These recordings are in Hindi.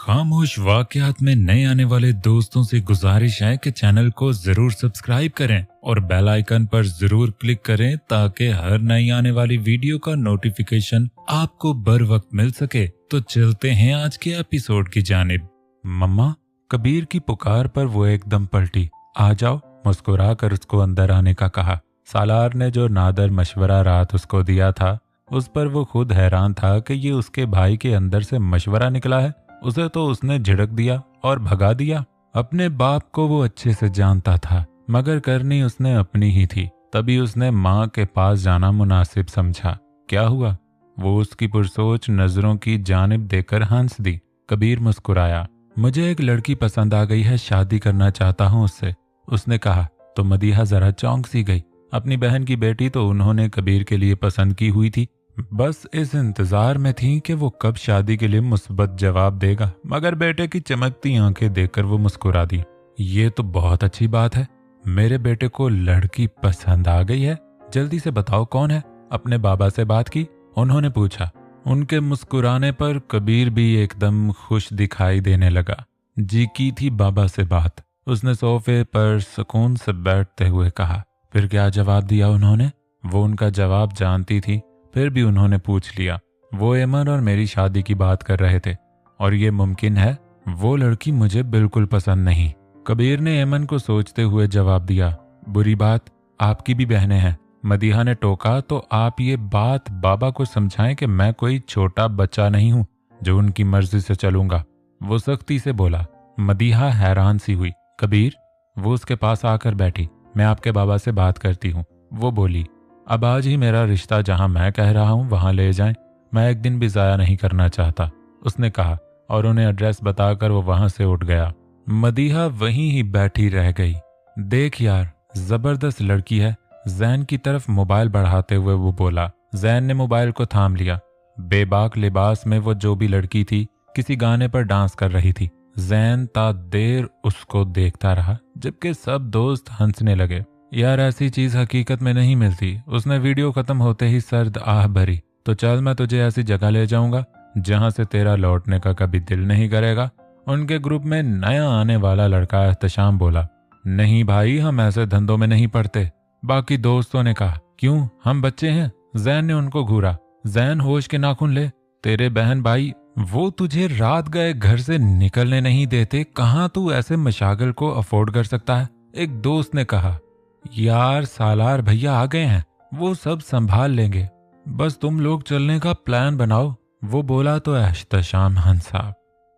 खामोश वाकयात में नए आने वाले दोस्तों से गुजारिश है कि चैनल को जरूर सब्सक्राइब करें और बेल आइकन पर जरूर क्लिक करें ताकि हर नई आने वाली वीडियो का नोटिफिकेशन आपको बर वक्त मिल सके। तो चलते हैं आज के एपिसोड की जानिब। मम्मा, कबीर की पुकार पर वो एकदम पलटी। आ जाओ, मुस्कुरा कर उसको अंदर आने का कहा। सालार ने जो नादर मशवरा रात उसको दिया था उस पर वो खुद हैरान था कि ये उसके भाई के अंदर से मशवरा निकला है। उसे तो उसने झिड़क दिया और भगा दिया। अपने बाप को वो अच्छे से जानता था, मगर करनी उसने अपनी ही थी। तभी उसने माँ के पास जाना मुनासिब समझा। क्या हुआ? वो उसकी पुरसोच नजरों की जानिब देकर हंस दी। कबीर मुस्कुराया। मुझे एक लड़की पसंद आ गई है, शादी करना चाहता हूँ उससे, उसने कहा। तो मदीहा जरा चौंक सी गई। अपनी बहन की बेटी तो उन्होंने कबीर के लिए पसंद की हुई थी, बस इस इंतजार में थी कि वो कब शादी के लिए मुस्बत जवाब देगा। मगर बेटे की चमकती आंखें देखकर वो मुस्कुरा दी। ये तो बहुत अच्छी बात है, मेरे बेटे को लड़की पसंद आ गई है। जल्दी से बताओ कौन है? अपने बाबा से बात की? उन्होंने पूछा। उनके मुस्कुराने पर कबीर भी एकदम खुश दिखाई देने लगा। जी की थी बाबा से बात, उसने सोफे पर सुकून से बैठते हुए कहा। फिर क्या जवाब दिया उन्होंने? वो उनका जवाब जानती थी, फिर भी उन्होंने पूछ लिया। वो एमन और मेरी शादी की बात कर रहे थे और ये मुमकिन है? वो लड़की मुझे बिल्कुल पसंद नहीं, कबीर ने एमन को सोचते हुए जवाब दिया। बुरी बात, आपकी भी बहनें हैं, मदीहा ने टोका। तो आप ये बात बाबा को समझाएं कि मैं कोई छोटा बच्चा नहीं हूँ जो उनकी मर्जी से चलूंगा, वो सख्ती से बोला। मदीहा हैरान सी हुई। कबीर, वो उसके पास आकर बैठी। मैं आपके बाबा से बात करती हूँ, वो बोली। अब आज ही मेरा रिश्ता जहां मैं कह रहा हूं वहां ले जाएं, मैं एक दिन भी जाया नहीं करना चाहता, उसने कहा और उन्हें एड्रेस बताकर वो वहां से उठ गया। मदीहा वहीं ही बैठी रह गई। देख यार, जबरदस्त लड़की है, जैन की तरफ मोबाइल बढ़ाते हुए वो बोला। जैन ने मोबाइल को थाम लिया। बेबाक लिबास में वो जो भी लड़की थी किसी गाने पर डांस कर रही थी। जैन ता देर उसको देखता रहा जबकि सब दोस्त हंसने लगे। यार ऐसी चीज हकीकत में नहीं मिलती, उसने वीडियो खत्म होते ही सर्द आह भरी। तो चल, मैं तुझे ऐसी जगह ले जाऊंगा जहां से तेरा लौटने का कभी दिल नहीं करेगा। उनके ग्रुप में नया आने वाला लड़का एहतशाम बोला। नहीं भाई, हम ऐसे धंधों में नहीं पड़ते। बाकी दोस्तों ने कहा। क्यों, हम बच्चे हैं? जैन ने उनको घूरा। जैन, होश के नाखून ले, तेरे बहन भाई वो तुझे रात गए घर से निकलने नहीं देते, कहाँ तू ऐसे मशागल को अफोर्ड कर सकता है? एक दोस्त ने कहा। यार सालार भैया आ गए हैं, वो सब संभाल लेंगे, बस तुम लोग चलने का प्लान बनाओ, वो बोला। तो एहतशाम हंसा।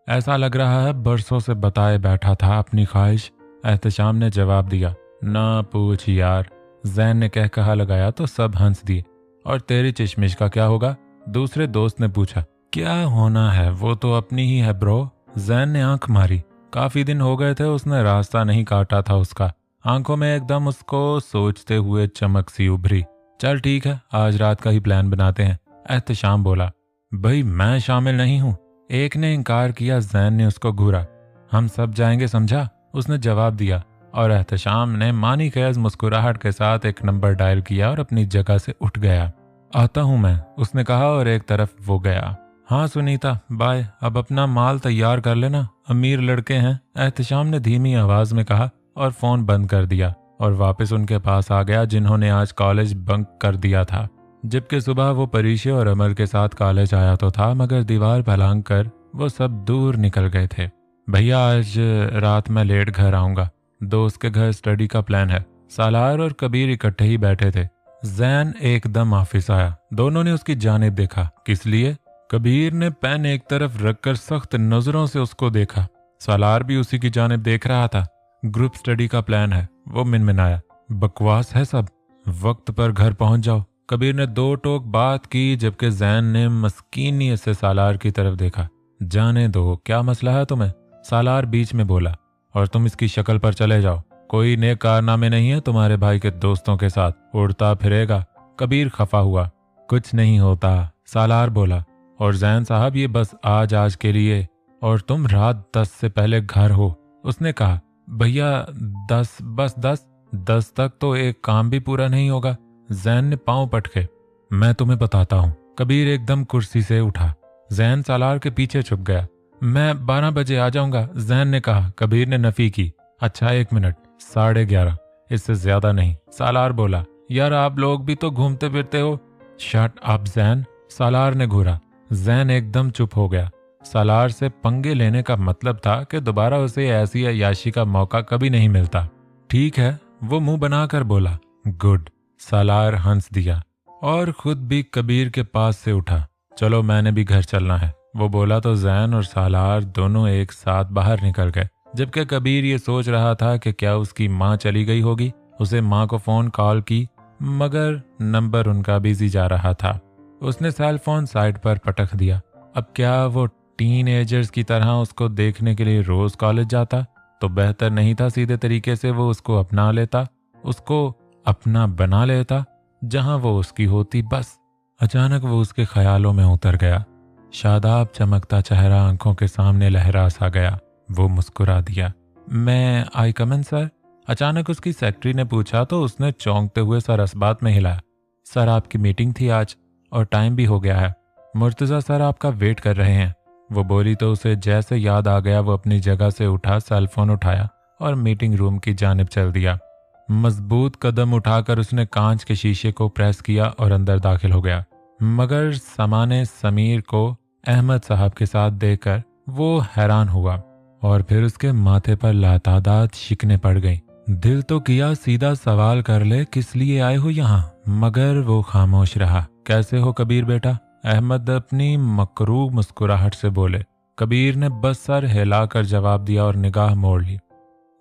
ऐसा लग रहा है बरसों से बताए बैठा था अपनी ख्वाहिश, एहतशाम ने जवाब दिया। ना पूछ यार, जैन ने कह कहा लगाया तो सब हंस दिए। और तेरी चिशमिश का क्या होगा? दूसरे दोस्त ने पूछा। क्या होना है, वो तो अपनी ही है ब्रो, जैन ने आंख मारी। काफी दिन हो गए थे उसने रास्ता नहीं काटा था उसका। आंखों में एकदम उसको सोचते हुए चमक सी उभरी। चल ठीक है, आज रात का ही प्लान बनाते हैं, एहतशाम बोला। भाई मैं शामिल नहीं हूँ, एक ने इनकार किया। जैन ने उसको घूरा। हम सब जाएंगे समझा, उसने जवाब दिया। और एहतशाम ने मानी खैज मुस्कुराहट के साथ एक नंबर डायल किया और अपनी जगह से उठ गया। आता हूँ मैं, उसने कहा और एक तरफ वो गया। हाँ सुनीता, बाय, अब अपना माल तैयार कर लेना, अमीर लड़के हैं, एहतशाम ने धीमी आवाज में कहा और फोन बंद कर दिया और वापस उनके पास आ गया जिन्होंने आज कॉलेज बंक कर दिया था। जबकि सुबह वो परीशे और अमर के साथ कॉलेज आया तो था, मगर दीवार फलांग कर वो सब दूर निकल गए थे। भैया आज रात मैं लेट घर आऊंगा, दोस्त के घर स्टडी का प्लान है। सालार और कबीर इकट्ठे ही बैठे थे। जैन एकदम ऑफिस आया। दोनों ने उसकी जानिब देखा। किस लिए? कबीर ने पेन एक तरफ रखकर सख्त नजरों से उसको देखा। सालार भी उसी की जानिब देख रहा था। ग्रुप स्टडी का प्लान है, वो मिनमिनाया। बकवास है सब, वक्त पर घर पहुंच जाओ। कबीर ने दो टोक बात की जबकि जैन ने मस्कीनी से सालार की तरफ देखा। जाने दो, क्या मसला है तुम्हें? सालार बीच में बोला। और तुम इसकी शक्ल पर चले जाओ, कोई नेक कारनामे नहीं है तुम्हारे भाई के दोस्तों के साथ उड़ता फिरेगा। कबीर खफा हुआ। कुछ नहीं होता, सालार बोला। और जैन साहब ये बस आज के लिए, और तुम रात 10 से पहले घर हो, उसने कहा। भैया 10, बस 10 तक तो एक काम भी पूरा नहीं होगा। जैन ने पांव पटके। मैं तुम्हें बताता हूँ। कबीर एकदम कुर्सी से उठा। जैन सालार के पीछे छुप गया। मैं 12 बजे आ जाऊंगा, जैन ने कहा। कबीर ने नफी की। अच्छा 1 मिनट, 11:30, इससे ज्यादा नहीं। सालार बोला, यार आप लोग भी तो घूमते फिरते हो। शट अप जैन, सालार ने घूरा। जैन एकदम चुप हो गया। सालार से पंगे लेने का मतलब था कि दोबारा उसे ऐसी अय्याशी का मौका कभी नहीं मिलता। ठीक है, वो मुंह बनाकर बोला। गुड। सालार हंस दिया और खुद भी कबीर के पास से उठा। चलो मैंने भी घर चलना है, वो बोला तो जैन और सालार दोनों एक साथ बाहर निकल गए। जबकि कबीर ये सोच रहा था कि क्या उसकी माँ चली गई होगी। उसे माँ को फोन कॉल की मगर नंबर उनका बिजी जा रहा था। उसने सेल फोन साइड पर पटक दिया। अब क्या वो टीनएजर्स की तरह उसको देखने के लिए रोज कॉलेज जाता? तो बेहतर नहीं था सीधे तरीके से वो उसको अपना लेता, उसको अपना बना लेता, जहां वो उसकी होती बस। अचानक वो उसके ख्यालों में उतर गया। शादाब चमकता चेहरा आंखों के सामने लहरा सा गया। वो मुस्कुरा दिया। मैं आई कमन सर? अचानक उसकी सेक्रेटरी ने पूछा तो उसने चौंकते हुए सर असबात में हिलाया। सर आपकी मीटिंग थी आज और टाइम भी हो गया है। मुर्तज़ा सर आपका वेट कर रहे हैं। वो बोली तो उसे जैसे याद आ गया वो अपनी जगह से उठा, सेलफोन उठाया और मीटिंग रूम की जानिब चल दिया। मजबूत कदम उठाकर उसने कांच के शीशे को प्रेस किया और अंदर दाखिल हो गया। मगर सामाने समीर को अहमद साहब के साथ देखकर वो हैरान हुआ और फिर उसके माथे पर लातादाद शिकने पड़ गईं। दिल तो किया सीधा सवाल कर ले, किस लिए आए हो यहाँ, मगर वो खामोश रहा। कैसे हो कबीर बेटा? अहमद अपनी मकरूह मुस्कुराहट से बोले। कबीर ने बस सर हिलाकर जवाब दिया और निगाह मोड़ ली।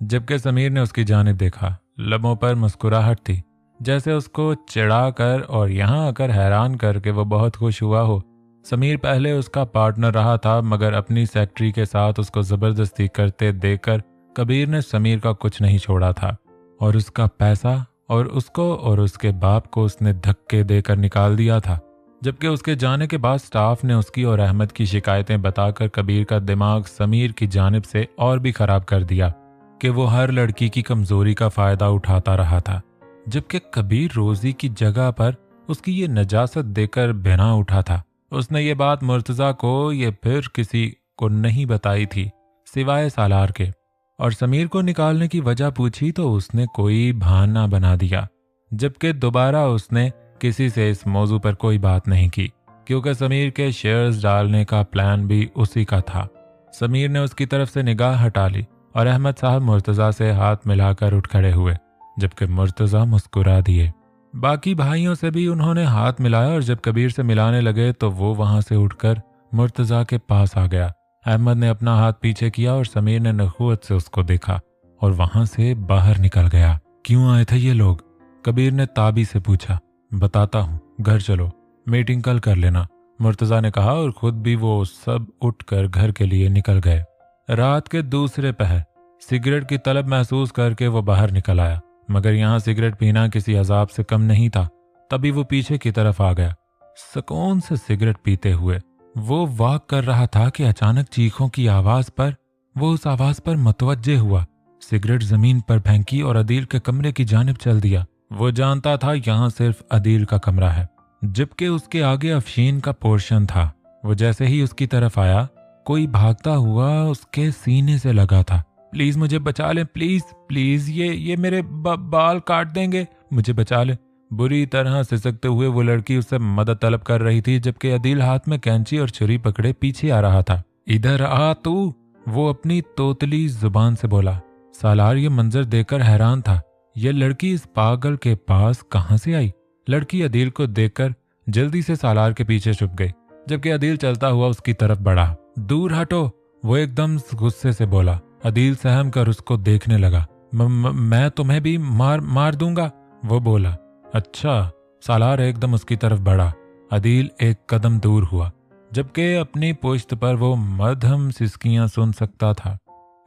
जबकि समीर ने उसकी जानिब देखा। लबों पर मुस्कुराहट थी, जैसे उसको चिढ़ाकर और यहाँ आकर हैरान करके वो बहुत खुश हुआ हो। समीर पहले उसका पार्टनर रहा था मगर अपनी सेक्रेटरी के साथ उसको जबरदस्ती करते देखकर कबीर ने समीर का कुछ नहीं छोड़ा था और उसका पैसा और उसको और उसके बाप को उसने धक्के देकर निकाल दिया था। जबकि उसके जाने के बाद स्टाफ ने उसकी और अहमद की शिकायतें बताकर कबीर का दिमाग समीर की जानिब से और भी खराब कर दिया कि वो हर लड़की की कमजोरी का फायदा उठाता रहा था। जबकि कबीर रोजी की जगह पर उसकी ये नजासत देकर बिना उठा था। उसने ये बात मुर्तज़ा को ये फिर किसी को नहीं बताई थी सिवाय सालार के, और समीर को निकालने की वजह पूछी तो उसने कोई बहाना बना दिया। जबकि दोबारा उसने किसी से इस मौजू पर कोई बात नहीं की क्योंकि समीर के शेयर्स डालने का प्लान भी उसी का था। समीर ने उसकी तरफ से निगाह हटा ली और अहमद साहब मुर्तज़ा से हाथ मिलाकर उठ खड़े हुए, जबकि मुर्तज़ा मुस्कुरा दिए। बाकी भाइयों से भी उन्होंने हाथ मिलाया और जब कबीर से मिलाने लगे तो वो वहां से उठकर मुर्तज़ा के पास आ गया। अहमद ने अपना हाथ पीछे किया और समीर ने नखुवत से उसको देखा और वहां से बाहर निकल गया। क्यों आए थे ये लोग? कबीर ने ताबी से पूछा। बताता हूँ, घर चलो, मीटिंग कल कर लेना, मुर्तज़ा ने कहा और खुद भी वो सब उठकर घर के लिए निकल गए। रात के दूसरे पहर सिगरेट की तलब महसूस करके वो बाहर निकल आया, मगर यहाँ सिगरेट पीना किसी अजाब से कम नहीं था। तभी वो पीछे की तरफ आ गया। सुकून से सिगरेट पीते हुए वो वॉक कर रहा था कि अचानक चीखों की आवाज पर वो उस आवाज पर मुतवज्जे हुआ। सिगरेट जमीन पर फेंकी और अदील के कमरे की जानिब चल दिया। वो जानता था यहाँ सिर्फ अदील का कमरा है, जबकि उसके आगे अफशीन का पोर्शन था। वो जैसे ही उसकी तरफ आया, कोई भागता हुआ उसके सीने से लगा था। प्लीज मुझे बचा ले, प्लीज प्लीज, ये मेरे बाल काट देंगे, मुझे बचा ले। बुरी तरह सिसकते हुए वो लड़की उससे मदद तलब कर रही थी, जबकि अदील हाथ में कैंची और छुरी पकड़े पीछे आ रहा था। इधर आ तू, वो अपनी तोतली जुबान से बोला। सालार ये मंजर देखकर हैरान था। यह लड़की इस पागल के पास कहां से आई? लड़की अदील को देखकर जल्दी से सालार के पीछे छुप गई, जबकि अदील चलता हुआ उसकी तरफ बढ़ा। दूर हटो, वो एकदम गुस्से से बोला। अदील सहम कर उसको देखने लगा। मैं तुम्हें भी मार दूंगा, वो बोला। अच्छा। सालार एकदम उसकी तरफ बढ़ा। अदील एक कदम दूर हुआ, जबकि अपनी पुश्त पर वो मध्यम सिसकियां सुन सकता था।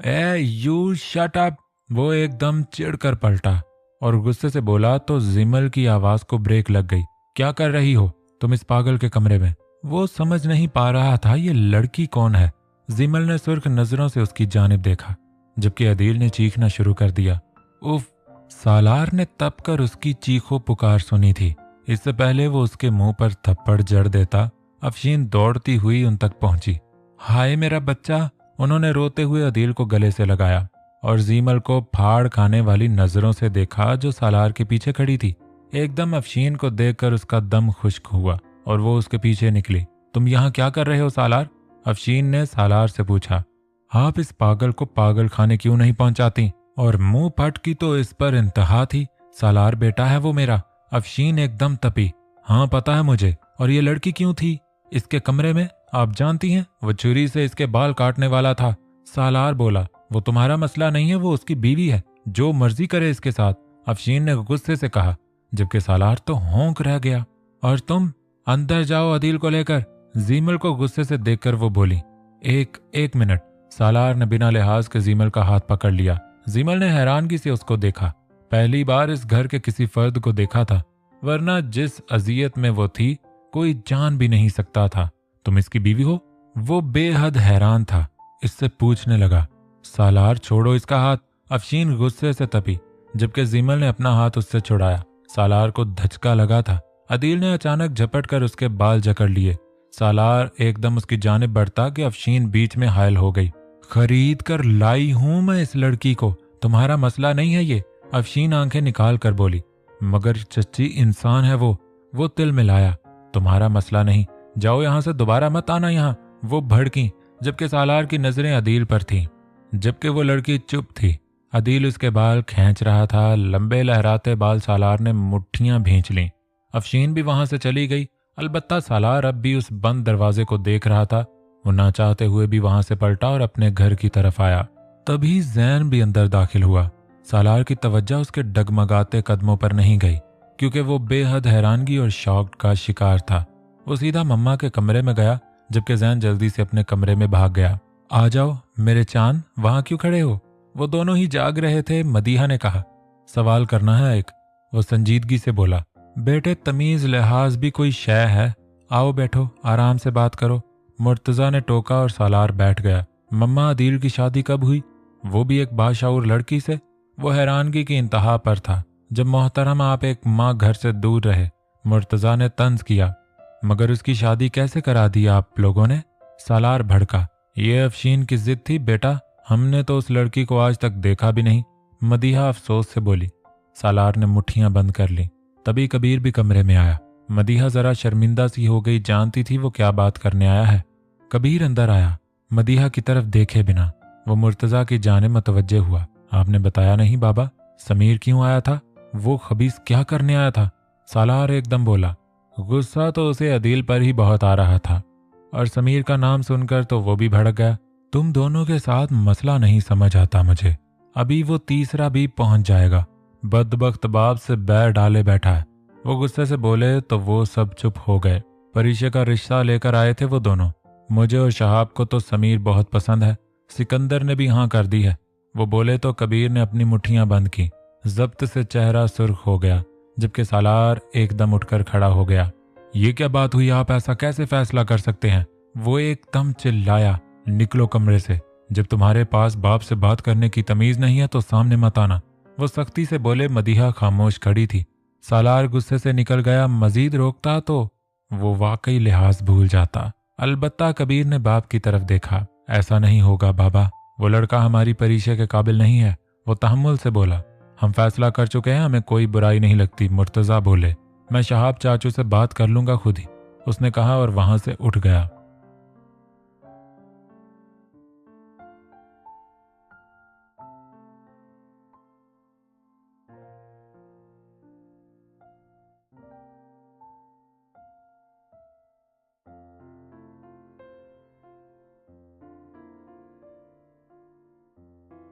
ए यू शट अप, वो एकदम चिढ़कर पलटा और गुस्से से बोला तो जिमल की आवाज को ब्रेक लग गई। क्या कर रही हो तुम इस पागल के कमरे में? वो समझ नहीं पा रहा था ये लड़की कौन है। जिमल ने सुर्ख नजरों से उसकी जानिब देखा, जबकि अदील ने चीखना शुरू कर दिया। उफ! सालार ने तब कर उसकी चीखों पुकार सुनी थी। इससे पहले वो उसके मुंह पर थप्पड़ जड़ देता, अफशीन दौड़ती हुई उन तक पहुंची। हाय मेरा बच्चा। उन्होंने रोते हुए अदील को गले से लगाया और जीमल को फाड़ खाने वाली नजरों से देखा जो सालार के पीछे खड़ी थी। एकदम अफशीन को देखकर उसका दम खुश्क हुआ और वो उसके पीछे निकली। तुम यहाँ क्या कर रहे हो सालार? अफशीन ने सालार से पूछा। आप इस पागल को पागल खाने क्यों नहीं पहुंचाती? और मुंह फट की तो इस पर इंतहा थी। सालार बेटा है वो मेरा। अफशीन एकदम तपी। हाँ पता है मुझे। और ये लड़की क्यों थी इसके कमरे में? आप जानती हैं वो छुरी से इसके बाल काटने वाला था। सालार बोला। वो तुम्हारा मसला नहीं है, वो उसकी बीवी है, जो मर्जी करे इसके साथ। अफशीन ने गुस्से से कहा, जबकि सालार तो होंक रह गया। और तुम अंदर जाओ अदील को लेकर। जीमल को गुस्से से देखकर वो बोली। एक मिनट। सालार ने बिना लिहाज के जीमल का हाथ पकड़ लिया। जीमल ने हैरानगी से उसको देखा। पहली बार इस घर के किसी फर्द को देखा था, वरना जिस अजियत में वो थी कोई जान भी नहीं सकता था। तुम इसकी बीवी हो? वो बेहद हैरान था। इससे पूछने लगा, सालार छोड़ो इसका हाथ। अफशीन गुस्से से तपी, जबकि जीमल ने अपना हाथ उससे छुड़ाया। सालार को धचका लगा था। अदील ने अचानक झपट कर उसके बाल जकड़ लिए। सालार एकदम उसकी जानिब बढ़ता कि अफशीन बीच में हायल हो गई। खरीद कर लाई हूं मैं इस लड़की को, तुम्हारा मसला नहीं है ये। अफशीन आंखें निकाल कर बोली। मगर चच्ची इंसान है वो तिल मिलाया। तुम्हारा मसला नहीं, जाओ यहां से, दोबारा मत आना यहाँ। वो भड़की, जबकि सालार की नजरें अदील पर थीं। जबकि वो लड़की चुप थी। अदील उसके बाल खींच रहा था। लंबे लहराते बाल सालार ने मुट्ठियां भींच लीं। अफशीन भी वहां से चली गई। अलबत्ता सालार अब भी उस बंद दरवाजे को देख रहा था। वो ना चाहते हुए भी वहां से पलटा और अपने घर की तरफ आया। तभी जैन भी अंदर दाखिल हुआ। सालार की तवज्जो उसके डगमगाते कदमों पर नहीं गई, क्योंकि वो बेहद हैरानगी और शौक का शिकार था। वो सीधा मम्मा के कमरे में गया, जबकि जैन जल्दी से अपने कमरे में भाग गया। आ जाओ मेरे चांद, वहां क्यों खड़े हो? वो दोनों ही जाग रहे थे। मदीहा ने कहा, सवाल करना है एक। वो संजीदगी से बोला, बेटे तमीज लिहाज भी कोई शय है? आओ बैठो, आराम से बात करो। मुर्तजा ने टोका और सालार बैठ गया। मम्मा अदील की शादी कब हुई? वो भी एक बाशाऊर लड़की से? वो हैरानगी की इंतहा पर था। जब मोहतरम आप एक माँ घर से दूर रहे। मुर्तजा ने तंज किया। मगर उसकी शादी कैसे करा दी आप लोगों ने? सालार भड़का। ये अफशीन की जिद थी बेटा, हमने तो उस लड़की को आज तक देखा भी नहीं। मदीहा अफसोस से बोली। सालार ने मुट्ठियां बंद कर ली। तभी कबीर भी कमरे में आया। मदीहा जरा शर्मिंदा सी हो गई, जानती थी वो क्या बात करने आया है। कबीर अंदर आया, मदीहा की तरफ देखे बिना। वो मुर्तजा की जाने मतवज्जे हुआ। आपने बताया नहीं बाबा, समीर क्यों आया था? वो खबीस क्या करने आया था? सालार एकदम बोला। गुस्सा तो उसे अदील पर ही बहुत आ रहा था, और समीर का नाम सुनकर तो वो भी भड़क गया। तुम दोनों के साथ मसला नहीं समझ आता मुझे। अभी वो तीसरा भी पहुंच जाएगा। बदबख्त बाप से बैर डाले बैठा है। वो गुस्से से बोले तो वो सब चुप हो गए। परीक्षे का रिश्ता लेकर आए थे वो दोनों। मुझे और शहाब को तो समीर बहुत पसंद है। सिकंदर ने भी हाँ कर दी है। वो बोले तो कबीर ने अपनी मुट्ठियां बंद की। जब्त से चेहरा सुर्ख हो गया, जबकि सालार एकदम उठकर खड़ा हो गया। ये क्या बात हुई? आप ऐसा कैसे फैसला कर सकते हैं? वो एकदम चिल्लाया, निकलो कमरे से। जब तुम्हारे पास बाप से बात करने की तमीज नहीं है तो सामने मत आना। वो सख्ती से बोले। मदीहा खामोश खड़ी थी। सालार गुस्से से निकल गया। मजीद रोकता तो वो वाकई लिहाज भूल जाता। अलबत्ता कबीर ने बाप की तरफ देखा। ऐसा नहीं होगा बाबा, वो लड़का हमारी परीक्षा के काबिल नहीं है। वो तहम्मुल से बोला। हम फैसला कर चुके हैं, हमें कोई बुराई नहीं लगती। मुर्तजा बोले। मैं शहाब चाचू से बात कर लूंगा खुद ही, उसने कहा और वहां से उठ गया।